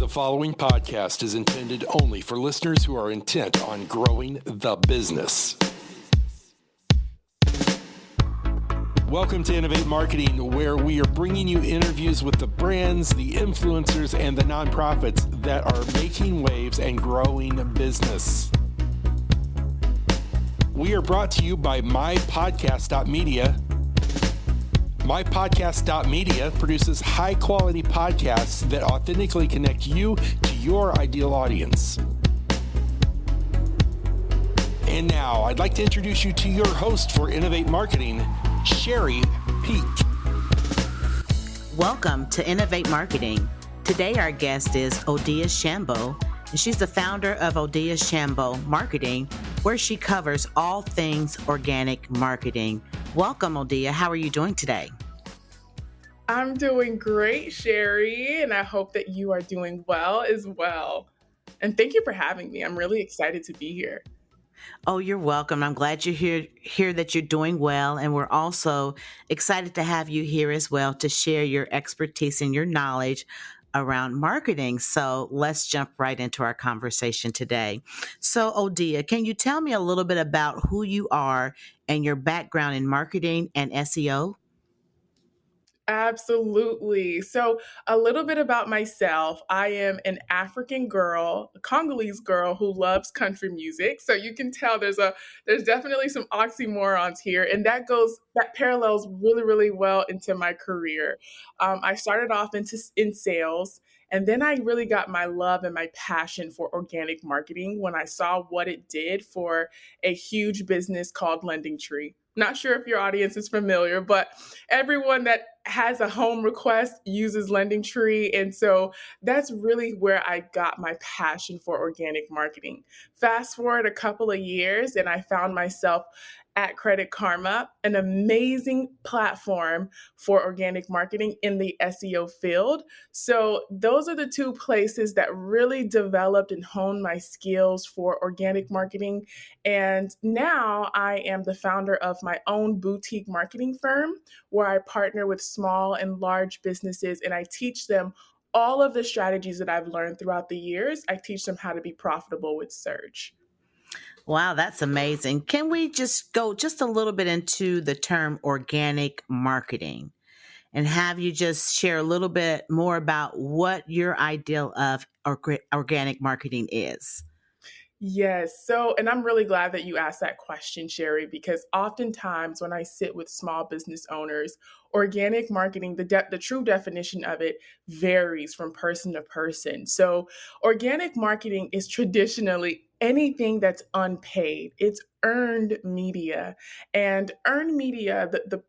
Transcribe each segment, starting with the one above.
The following podcast is intended only for listeners who are intent on growing the business. Welcome to Innovate Marketing, where we are bringing you interviews with the brands, the influencers, and the nonprofits that are making waves and growing business. We are brought to you by mypodcastmedia. mypodcastmedia produces high-quality podcasts that authentically connect you to your ideal audience. And now, I'd like to introduce you to your host for Innovate Marketing, Sherry Peak. Welcome to Innovate Marketing. Today, our guest is Odia Shembo, and she's the founder of Odia Shembo Marketing, where she covers all things organic marketing. Welcome, Odia. How are you doing today? I'm doing great, Sherry, and I hope that you are doing well as well. And thank you for having me. I'm really excited to be here. Oh, you're welcome. I'm glad you're here that you're doing well. And we're also excited to have you here as well to share your expertise and your knowledge around marketing. So let's jump right into our conversation today. So, Odia, can you tell me a little bit about who you are and your background in marketing and SEO? Absolutely. So, a little bit about myself. I am an African girl, a Congolese girl who loves country music. So you can tell there's definitely some oxymorons here, and that parallels really, really well into my career. I started off in sales, and then I really got my love and my passion for organic marketing when I saw what it did for a huge business called LendingTree. Not sure if your audience is familiar, but everyone that has a home request uses LendingTree. And so that's really where I got my passion for organic marketing. Fast forward a couple of years, and I found myself at Credit Karma, an amazing platform for organic marketing in the SEO field. So those are the two places that really developed and honed my skills for organic marketing. And now I am the founder of my own boutique marketing firm where I partner with small and large businesses, and I teach them all of the strategies that I've learned throughout the years. I teach them how to be profitable with search. Wow, that's amazing. Can we just go just a little bit into the term organic marketing and have you just share a little bit more about what your ideal of organic marketing is? Yes. So, and I'm really glad that you asked that question, Sherry, because oftentimes when I sit with small business owners, organic marketing, the true definition of it varies from person to person. So, organic marketing is traditionally anything that's unpaid. It's earned media. And earned media,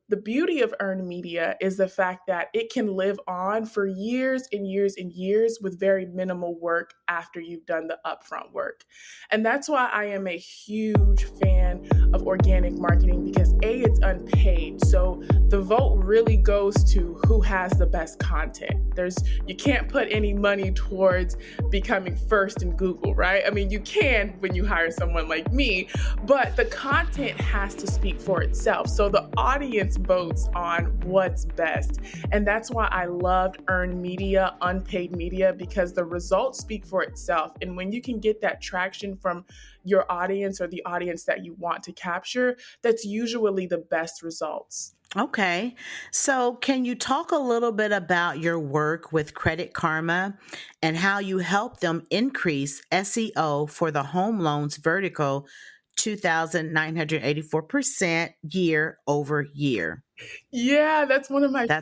the beauty of earned media is the fact that it can live on for years and years and years with very minimal work after you've done the upfront work. And that's why I am a huge fan of organic marketing because A, it's unpaid. So the vote really goes to who has the best content. You can't put any money towards becoming first in Google, right? I mean, you can when you hire someone like me, but the content has to speak for itself. So the audience votes on what's best. And that's why I loved earned media, unpaid media, because the results speak for itself. And when you can get that traction from your audience or the audience that you want to capture, that's usually the best results. Okay. So can you talk a little bit about your work with Credit Karma and how you help them increase SEO for the home loans vertical 2,984% year over year? Yeah, That's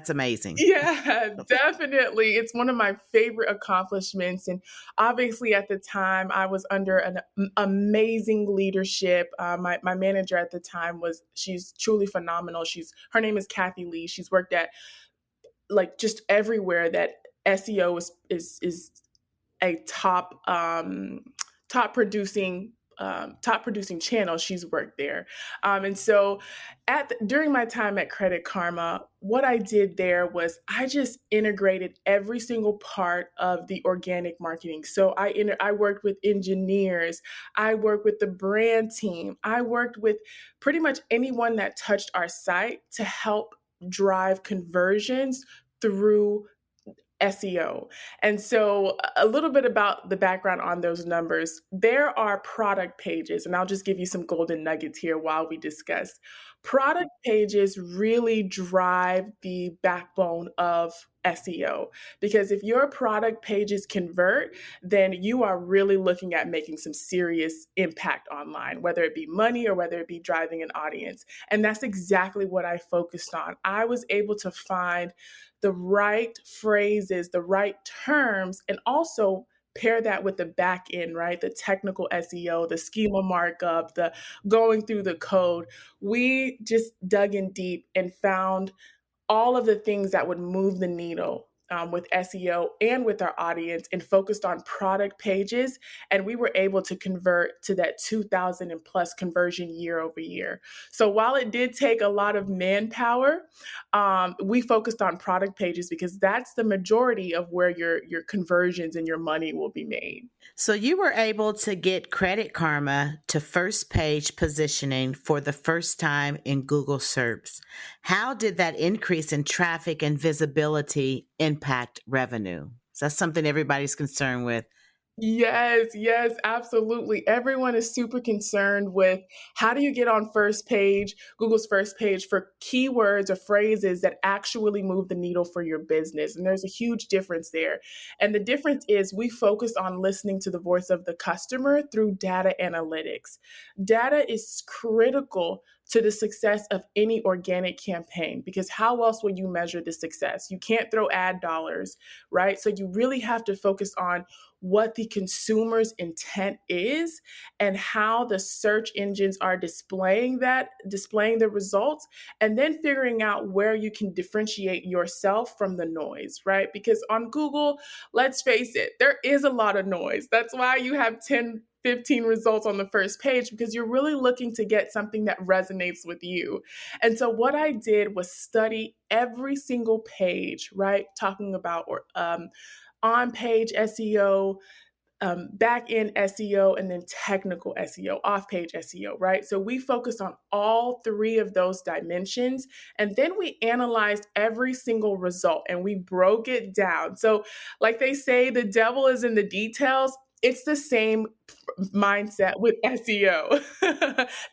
amazing. Yeah, definitely. It's one of my favorite accomplishments. And obviously at the time I was under an amazing leadership. My manager at the time she's truly phenomenal. Her name is Kathy Lee. She's worked at like just everywhere that SEO is a top producing channel. She's worked there. And so during my time at Credit Karma, what I did there was I just integrated every single part of the organic marketing. So I worked with engineers, I worked with the brand team, I worked with pretty much anyone that touched our site to help drive conversions through SEO. And so a little bit about the background on those numbers. There are product pages, and I'll just give you some golden nuggets here while we discuss. Product pages really drive the backbone of SEO, because if your product pages convert, then you are really looking at making some serious impact online, whether it be money or whether it be driving an audience. And that's exactly what I focused on. I was able to find the right phrases, the right terms, and also pair that with the back end, right? The technical SEO, the schema markup, the going through the code. We just dug in deep and found all of the things that would move the needle with SEO and with our audience, and focused on product pages. And we were able to convert to that 2,000 and plus conversion year over year. So while it did take a lot of manpower, we focused on product pages because that's the majority of where your conversions and your money will be made. So you were able to get Credit Karma to first page positioning for the first time in Google SERPS. How did that increase in traffic and visibility impact revenue? So that's something everybody's concerned with. Yes, absolutely. Everyone is super concerned with how do you get on first page, Google's first page, for keywords or phrases that actually move the needle for your business. And there's a huge difference there. And the difference is we focus on listening to the voice of the customer through data analytics. Data is critical to the success of any organic campaign, because how else will you measure the success? You can't throw ad dollars, right? So you really have to focus on what the consumer's intent is and how the search engines are displaying the results, and then figuring out where you can differentiate yourself from the noise, right? Because on Google, let's face it, there is a lot of noise. That's why you have 10, 15 results on the first page, because you're really looking to get something that resonates with you. And so what I did was study every single page, right? Talking about on-page SEO, back-end SEO, and then technical SEO, off-page SEO, right? So we focused on all three of those dimensions, and then we analyzed every single result and we broke it down. So like they say, the devil is in the details. It's the same mindset with SEO.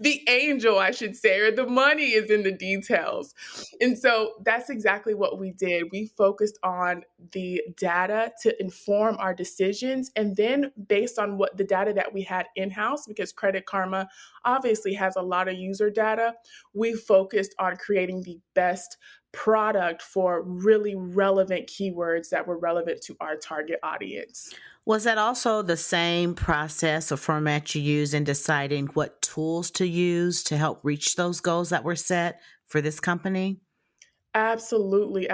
The angel, I should say, or the money is in the details. And so that's exactly what we did. We focused on the data to inform our decisions. And then based on what the data that we had in-house, because Credit Karma obviously has a lot of user data, we focused on creating the best product for really relevant keywords that were relevant to our target audience. Was that also the same process or format you use in deciding what tools to use to help reach those goals that were set for this company? Absolutely.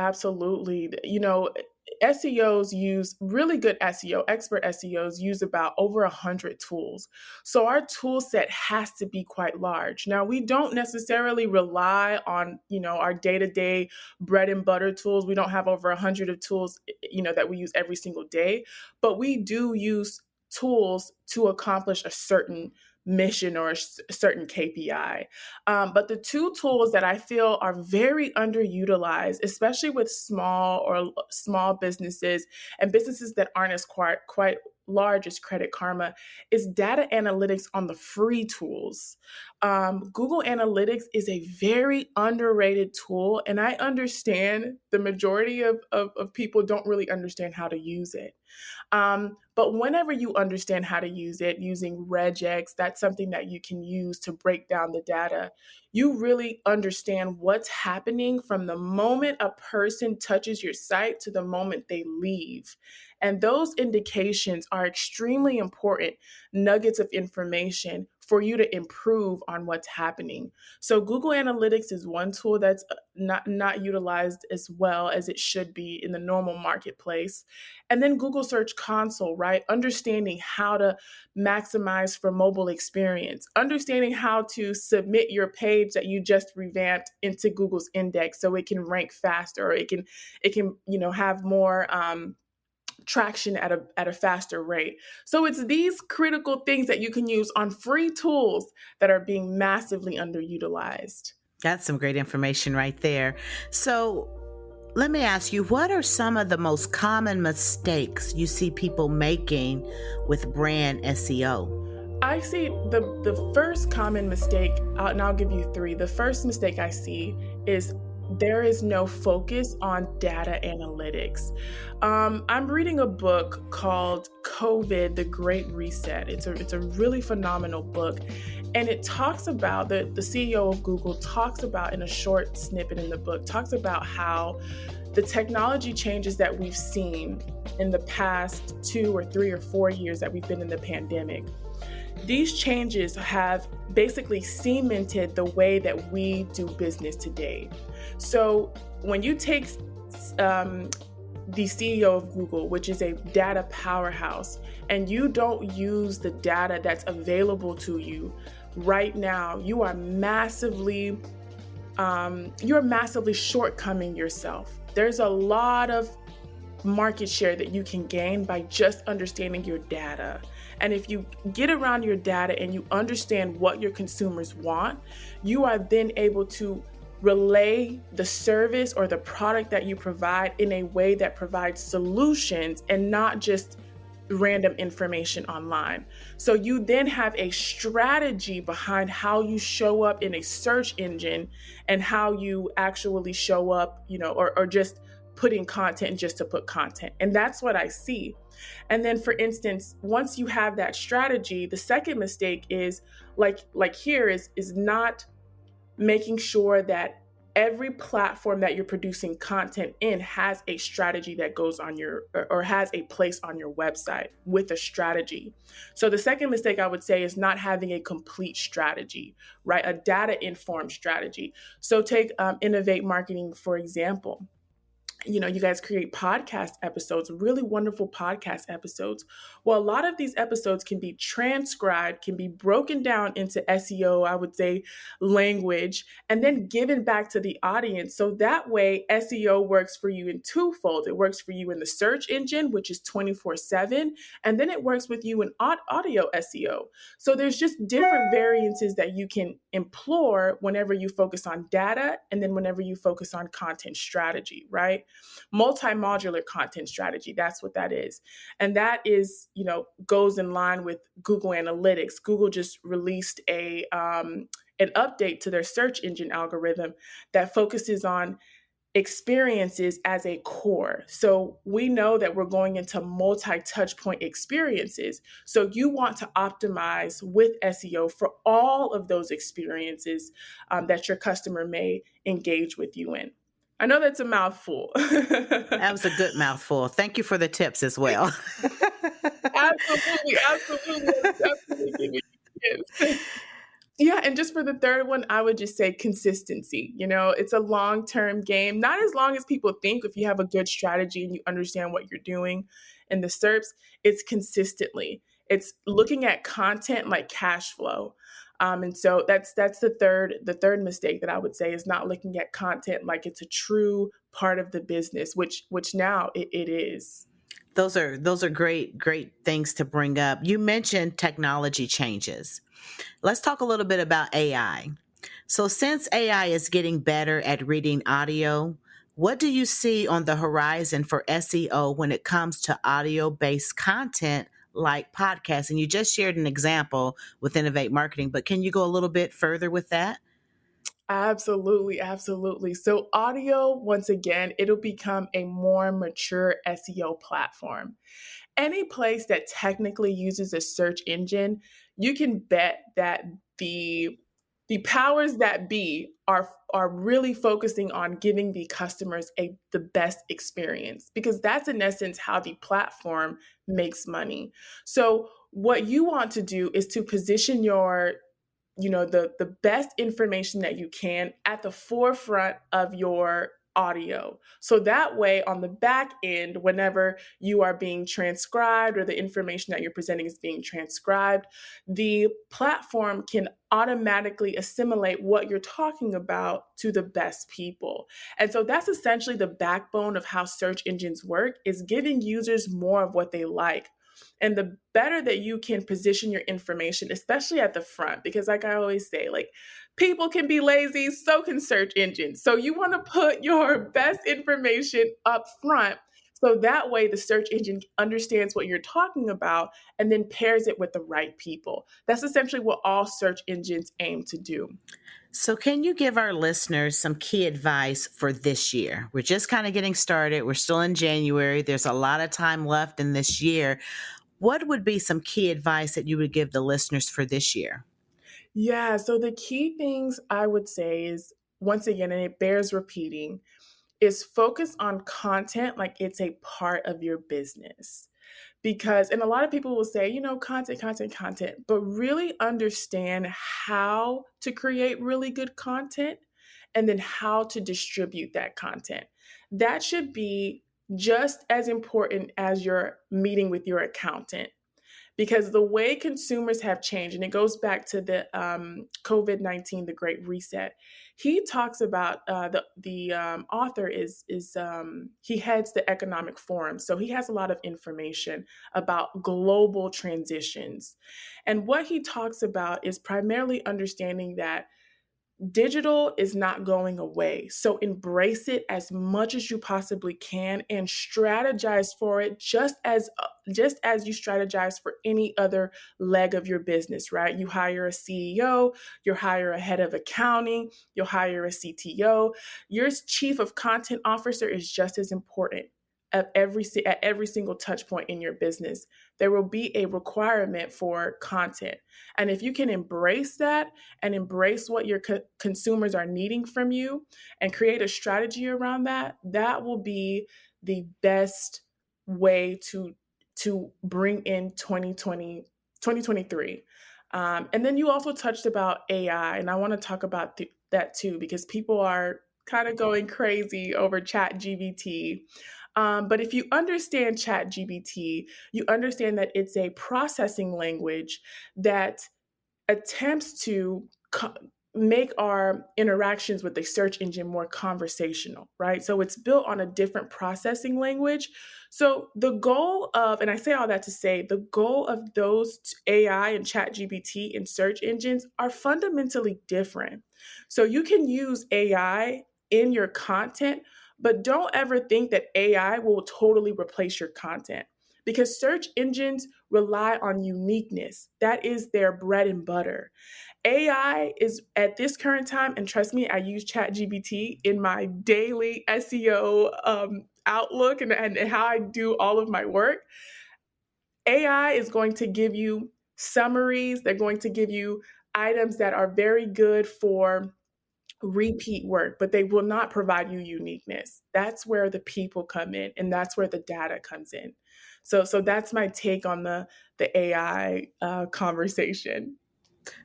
SEOs use really good SEO, expert SEOs use about over 100 tools. So our tool set has to be quite large. Now, we don't necessarily rely on, our day-to-day bread and butter tools. We don't have over 100 of tools, that we use every single day, but we do use tools to accomplish a certain mission or a certain KPI. But the two tools that I feel are very underutilized, especially with small businesses and businesses that aren't as quite large as Credit Karma, is data analytics on the free tools. Google Analytics is a very underrated tool, and I understand the majority of people don't really understand how to use it. But whenever you understand how to use it using regex, that's something that you can use to break down the data. You really understand what's happening from the moment a person touches your site to the moment they leave. And those indications are extremely important nuggets of information for you to improve on what's happening. So Google Analytics is one tool that's not utilized as well as it should be in the normal marketplace. And then Google Search Console, right? Understanding how to maximize for mobile experience, understanding how to submit your page that you just revamped into Google's index so it can rank faster, or it can have more traction at a faster rate. So it's these critical things that you can use on free tools that are being massively underutilized. That's some great information right there. So let me ask you, what are some of the most common mistakes you see people making with brand SEO? I see the first common mistake, and I'll give you three. The first mistake I see is there is no focus on data analytics. I'm reading a book called COVID: The Great Reset. It's a really phenomenal book, and it talks about the CEO of Google talks about in a short snippet in the book talks about how the technology changes that we've seen in the past 2 or 3 or 4 years that we've been in the pandemic. These changes have basically cemented the way that we do business today. So when you take the CEO of Google, which is a data powerhouse, and you don't use the data that's available to you right now, you're massively shortcoming yourself. There's a lot of market share that you can gain by just understanding your data. And if you get around your data and you understand what your consumers want, you are then able to relay the service or the product that you provide in a way that provides solutions and not just random information online. So you then have a strategy behind how you show up in a search engine and how you actually show up, or just putting content just to put content. And that's what I see. And then, for instance, once you have that strategy, the second mistake is like here is not making sure that every platform that you're producing content in has a strategy that goes on or has a place on your website with a strategy. So the second mistake I would say is not having a complete strategy, right? A data-informed strategy. So take Innovate Marketing, for example. You guys create podcast episodes, really wonderful podcast episodes. Well, a lot of these episodes can be transcribed, can be broken down into SEO, I would say, language, and then given back to the audience. So that way, SEO works for you in twofold. It works for you in the search engine, which is 24/7, and then it works with you in audio SEO. So there's just different variances that you can employ whenever you focus on data and then whenever you focus on content strategy, right? Multi-modular content strategy, that's what that is. And that is, goes in line with Google Analytics. Google just released an update to their search engine algorithm that focuses on experiences as a core. So we know that we're going into multi-touch point experiences. So you want to optimize with SEO for all of those experiences that your customer may engage with you in. I know that's a mouthful. That was a good mouthful. Thank you for the tips as well. Absolutely. Definitely giving you tips. Yeah, and just for the third one, I would just say consistency. It's a long-term game, not as long as people think. If you have a good strategy and you understand what you're doing in the SERPs, it's consistently. It's looking at content like cash flow. And so that's the third mistake that I would say is not looking at content like it's a true part of the business, which now it is. Those are great things to bring up. You mentioned technology changes. Let's talk a little bit about AI. So since AI is getting better at reading audio, what do you see on the horizon for SEO when it comes to audio-based content like podcasts? And you just shared an example with Innovate Marketing, but can you go a little bit further with that? Absolutely. So audio, once again, it'll become a more mature SEO platform. Any place that technically uses a search engine, you can bet that the powers that be are really focusing on giving the customers the best experience, because that's in essence how the platform makes money. So what you want to do is to position the best information that you can at the forefront of your audio. So that way, on the back end, whenever you are being transcribed or the information that you're presenting is being transcribed, the platform can automatically assimilate what you're talking about to the best people. And so that's essentially the backbone of how search engines work, is giving users more of what they like. And the better that you can position your information, especially at the front, because like I always say, like, people can be lazy, so can search engines. So you want to put your best information up front, so that way the search engine understands what you're talking about and then pairs it with the right people. That's essentially what all search engines aim to do. So, can you give our listeners some key advice for this year? We're just kind of getting started. We're still in January. There's a lot of time left in this year. What would be some key advice that you would give the listeners for this year? Yeah, so the key things I would say is, once again, and it bears repeating, is focus on content like it's a part of your business. Because, and a lot of people will say, content, content, content, but really understand how to create really good content and then how to distribute that content. That should be just as important as your meeting with your accountant, because the way consumers have changed, and it goes back to the COVID-19, the Great Reset. He talks about the author is he heads the Economic Forum, so he has a lot of information about global transitions, and what he talks about is primarily understanding that digital is not going away. So embrace it as much as you possibly can and strategize for it, just as you strategize for any other leg of your business, right? You hire a CEO, you hire a head of accounting, you'll hire a CTO. Your chief of content officer is just as important at every single touch point in your business. There will be a requirement for content. And if you can embrace that and embrace what your consumers are needing from you and create a strategy around that, that will be the best way to bring in 2023. And then you also touched about AI, and I want to talk about that too, because people are kind of going crazy over ChatGPT. But if you understand ChatGPT, you understand that it's a processing language that attempts to make our interactions with the search engine more conversational, right? So it's built on a different processing language. So the goal of, and I say all that to say, the goal of those AI and ChatGPT and search engines are fundamentally different. So you can use AI in your content, but don't ever think that AI will totally replace your content, because search engines rely on uniqueness. That is their bread and butter. AI is at this current time, and trust me, I use ChatGPT in my daily SEO outlook and how I do all of my work. AI is going to give you summaries, they're going to give you items that are very good for repeat work, but they will not provide you uniqueness. That's where the people come in, and that's where the data comes in. So that's my take on the AI conversation.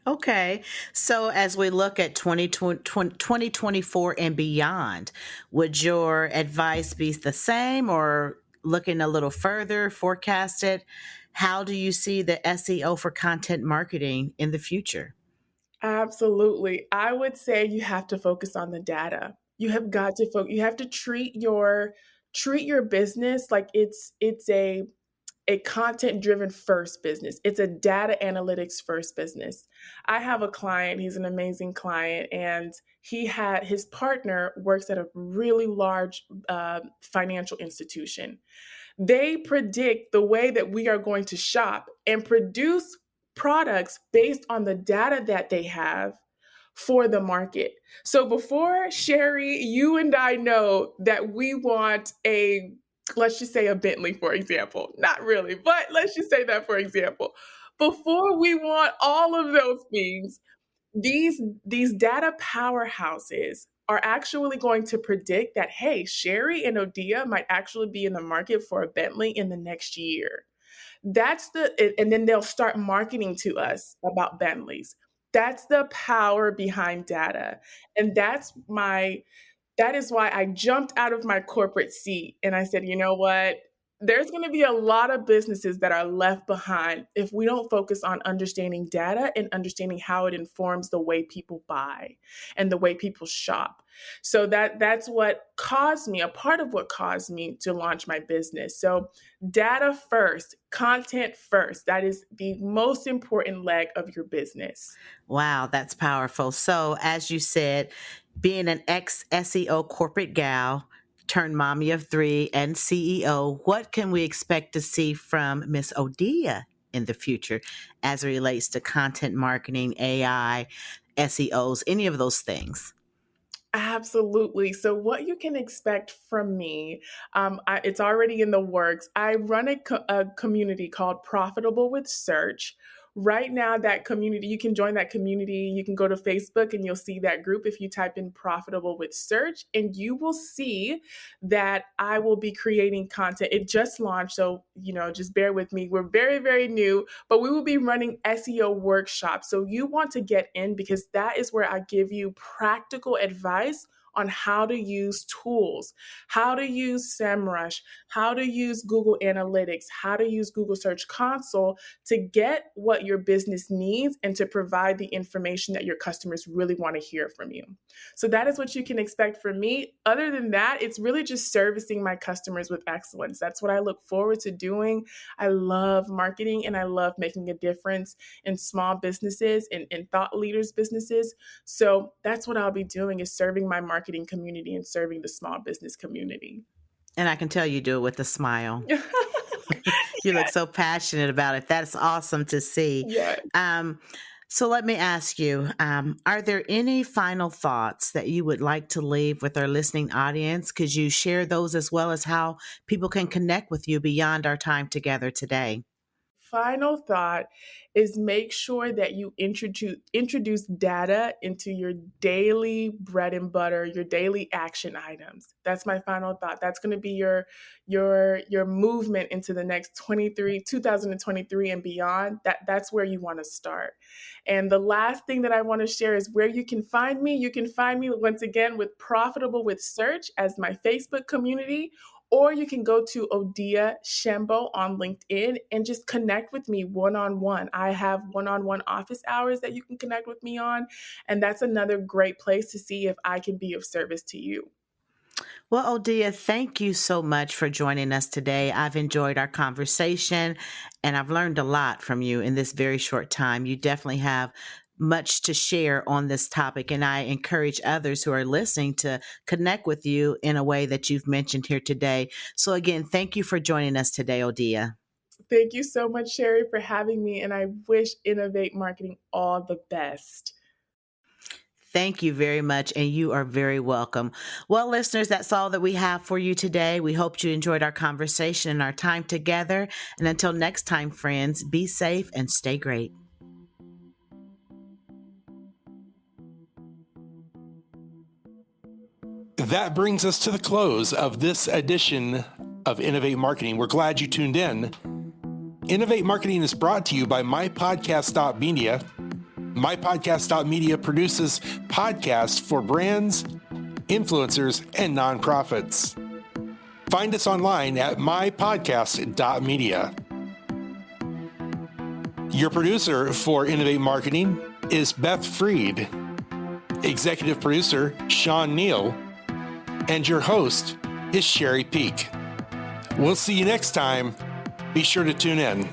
Okay. So as we look at 2024 and beyond, would your advice be the same or looking a little further, forecasted? How do you see the SEO for content marketing in the future? Absolutely. I would say you have to focus on the data. You have got to you have to treat your business like it's a content driven first business. It's a data analytics first business. I have a client, he's an amazing client, and his partner works at a really large financial institution. They predict the way that we are going to shop and produce products based on the data that they have for the market. So before, Sherry, you and I know that we want let's just say a Bentley, for example. Not really, but let's just say that, for example. Before we want all of those things, these data powerhouses are actually going to predict that, hey, Sherry and Odia might actually be in the market for a Bentley in the next year. And then they'll start marketing to us about Bentleys. That's the power behind data. And that is why I jumped out of my corporate seat and I said, you know what? There's going to be a lot of businesses that are left behind if we don't focus on understanding data and understanding how it informs the way people buy and the way people shop. So that's what caused me, a part of what caused me to launch my business. So data first, content first. That is the most important leg of your business. Wow, that's powerful. So, as you said, being an ex SEO corporate gal, turned mommy of three and CEO, what can we expect to see from Miss Odia in the future as it relates to content marketing, AI, SEOs, any of those things? Absolutely. So, what you can expect from me, it's already in the works. I run a community called Profitable with Search. Right now, that community, you can join that community. You can go to Facebook and you'll see that group if you type in Profitable with Search, and you will see that I will be creating content. It just launched, so just bear with me. We're very, very new, but we will be running SEO workshops. So you want to get in because that is where I give you practical advice on how to use tools, how to use SEMrush, how to use Google Analytics, how to use Google Search Console to get what your business needs and to provide the information that your customers really want to hear from you. So that is what you can expect from me. Other than that, it's really just servicing my customers with excellence. That's what I look forward to doing. I love marketing and I love making a difference in small businesses and thought leaders' businesses. So that's what I'll be doing, is serving my marketing community and serving the small business community. And I can tell you do it with a smile. You look so passionate about it. That's awesome to see. Yes. So let me ask you, are there any final thoughts that you would like to leave with our listening audience? Could you share those as well as how people can connect with you beyond our time together today? Final thought is make sure that you introduce data into your daily bread and butter, your daily action items. That's my final thought. That's going to be your movement into the next 2023 and beyond. That's where you want to start. And the last thing that I want to share is where you can find me. You can find me once again with Profitable with Search as my Facebook community, or you can go to Odia Shembo on LinkedIn and just connect with me one-on-one. I have one-on-one office hours that you can connect with me on. And that's another great place to see if I can be of service to you. Well, Odia, thank you so much for joining us today. I've enjoyed our conversation and I've learned a lot from you in this very short time. You definitely have much to share on this topic, and I encourage others who are listening to connect with you in a way that you've mentioned here today. So again, thank you for joining us today, Odia. Thank you so much, Sherry, for having me, and I wish Innovate Marketing all the best. Thank you very much, and you are very welcome. Well, listeners, that's all that we have for you today. We hope you enjoyed our conversation and our time together. And until next time, friends, be safe and stay great. That brings us to the close of this edition of Innovate Marketing. We're glad you tuned in. Innovate Marketing is brought to you by mypodcastmedia. Mypodcastmedia produces podcasts for brands, influencers, and nonprofits. Find us online at mypodcast.media. Your producer for Innovate Marketing is Beth Freed. Executive producer, Sean Neal. And your host is Sherry Peak. We'll see you next time. Be sure to tune in.